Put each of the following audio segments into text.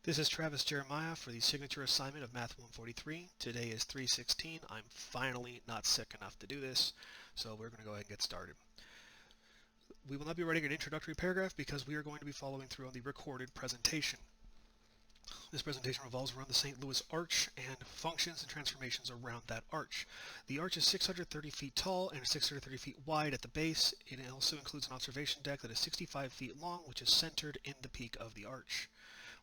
This is Travis Jeremiah for the signature assignment of Math 143. Today is 3/16. I'm finally not sick enough to do this, so we're going to go ahead and get started. We will not be writing an introductory paragraph because we are going to be following through on the recorded presentation. This presentation revolves around the St. Louis Arch and functions and transformations around that arch. The arch is 630 feet tall and 630 feet wide at the base. It also includes an observation deck that is 65 feet long, which is centered in the peak of the arch.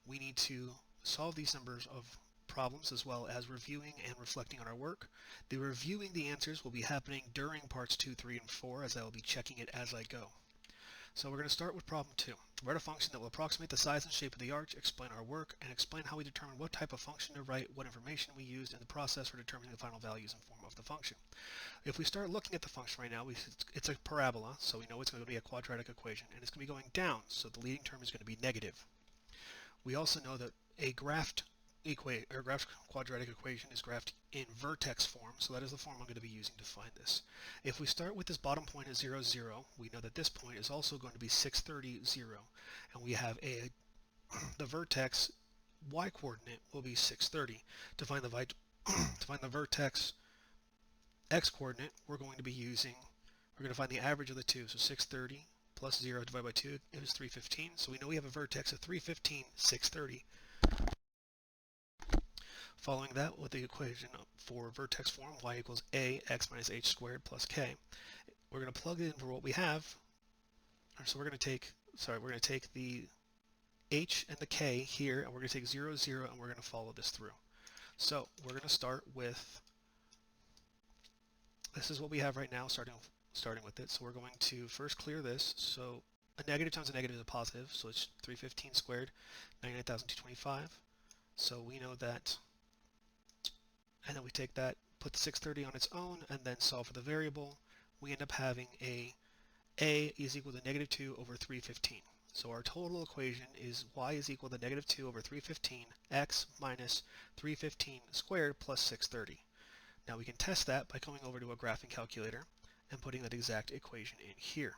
We need to solve these numbers of problems as well as reviewing and reflecting on our work. The reviewing the answers will be happening during parts 2, 3, and 4 as I will be checking it as I go. So we're going to start with problem 2. Write a function that will approximate the size and shape of the arch, explain our work, and explain how we determine what type of function to write, what information we used in the process for determining the final values and form of the function. If we start looking at the function right now, it's a parabola, so we know it's going to be a quadratic equation, and it's going to be going down, so the leading term is going to be negative. We also know that a graphed quadratic equation is graphed in vertex form, so that is the form I'm going to be using to find this. If we start with this bottom point at 0, 0, we know that this point is also going to be 630, 0, and we have the vertex y-coordinate will be 630. To find the vertex x-coordinate, we're going to find the average of the two, so 630 plus 0 divided by 2 is 315. So we know we have a vertex of 315, 630. Following that with the equation for vertex form, y equals ax minus h squared plus k. We're going to plug it in for what we have. So we're going to take the h and the k here, and we're going to take 0, 0, and we're going to follow this through. So we're going to start with, this is what we have right now, starting with it. So we're going to first clear this. So a negative times a negative is a positive, so it's 315 squared, 99,225. So we know that, and then we take that, put the 630 on its own, and then solve for the variable. We end up having a is equal to negative 2 over 315. So our total equation is y is equal to negative 2 over 315, x minus 315 squared plus 630. Now we can test that by going over to a graphing calculator and putting that exact equation in here.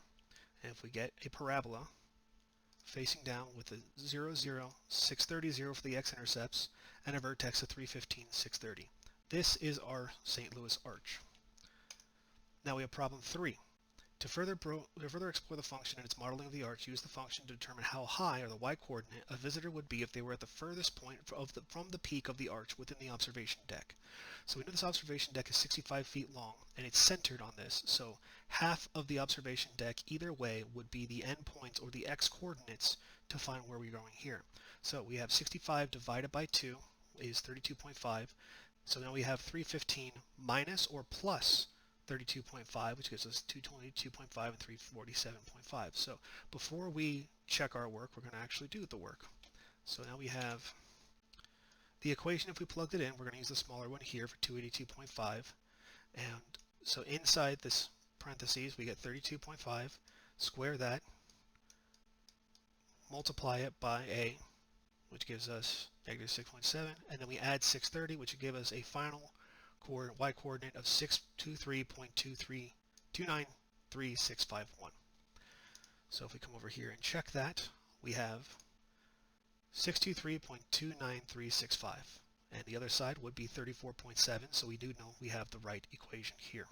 And if we get a parabola facing down with a 0, 0, 630, 0 for the x-intercepts, and a vertex of 315, 630. This is our St. Louis Arch. Now we have problem 3. To further explore the function and its modeling of the arch, use the function to determine how high, or the y-coordinate, a visitor would be if they were at the furthest point from the peak of the arch within the observation deck. So we know this observation deck is 65 feet long, and it's centered on this, so half of the observation deck either way would be the endpoints or the x-coordinates to find where we're going here. So we have 65 divided by 2 is 32.5, so now we have 315 minus or plus 32.5, which gives us 222.5 and 347.5. So before we check our work, we're going to actually do the work. So now we have the equation. If we plugged it in, we're going to use the smaller one here for 282.5. And so inside this parentheses, we get 32.5, square that, multiply it by a, which gives us negative 6.7, and then we add 630, which would give us a final y-coordinate of 623.2933651. So if we come over here and check that, we have 623.29365. And the other side would be 34.7, so we do know we have the right equation here.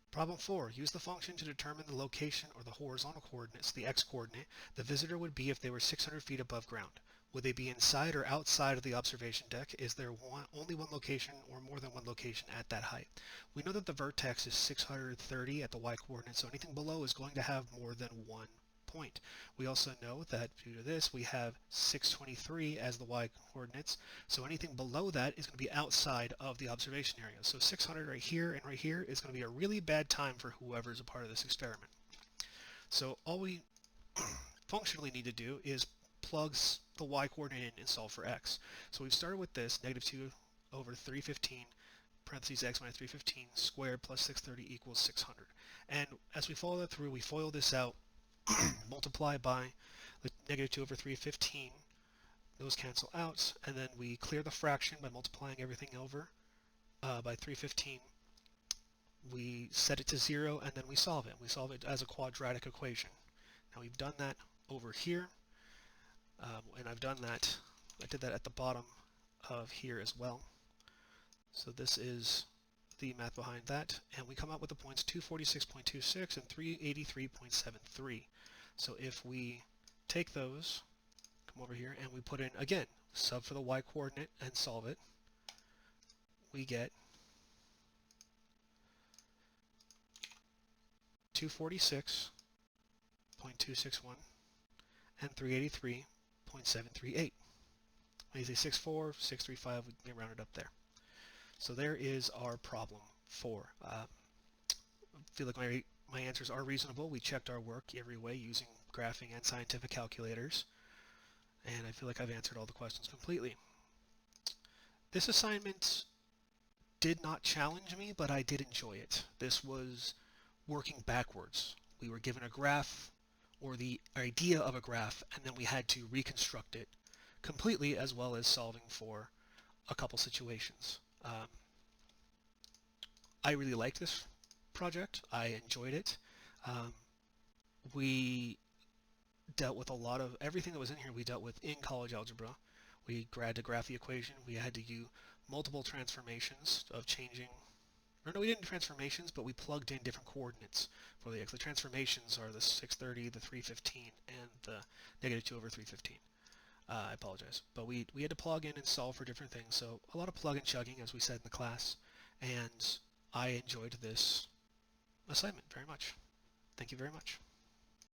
Problem 4. Use the function to determine the location or the horizontal coordinates, the x-coordinate, the visitor would be if they were 600 feet above ground. Would they be inside or outside of the observation deck? Is there only one location or more than one location at that height? We know that the vertex is 630 at the y-coordinate, so anything below is going to have more than one point. We also know that due to this, we have 623 as the y-coordinates, so anything below that is going to be outside of the observation area. So 600 right here and right here is going to be a really bad time for whoever is a part of this experiment. So all we functionally need to do is plug the y-coordinate in and solve for x. So we've started with this, negative 2 over 315, parentheses x minus 315 squared plus 630 equals 600. And as we follow that through, we FOIL this out, multiply by the negative 2 over 315, those cancel out, and then we clear the fraction by multiplying everything over by 315. We set it to 0, and then we solve it. We solve it as a quadratic equation. Now we've done that over here. And I've done that. I did that at the bottom of here as well. So this is the math behind that, and we come up with the points 246.26 and 383.73. So if we take those, come over here, and we put in, again, sub for the y coordinate and solve it, we get 246.261 and 383.738. When you say 64, 635, we may round it up there. So there is our problem 4. I feel like my answers are reasonable. We checked our work every way using graphing and scientific calculators, and I feel like I've answered all the questions completely. This assignment did not challenge me, but I did enjoy it. This was working backwards. We were given a graph, or the idea of a graph, and then we had to reconstruct it completely, as well as solving for a couple situations. I really liked this project. I enjoyed it. We dealt with a lot of everything that was in here. We dealt with in college algebra. We had to graph the equation. We had to do multiple transformations of changing. Or no, we didn't do transformations, but we plugged in different coordinates for the x. The transformations are the 630, the 315, and the -2/315. I apologize. But we had to plug in and solve for different things. So a lot of plug and chugging, as we said in the class. And I enjoyed this assignment very much. Thank you very much.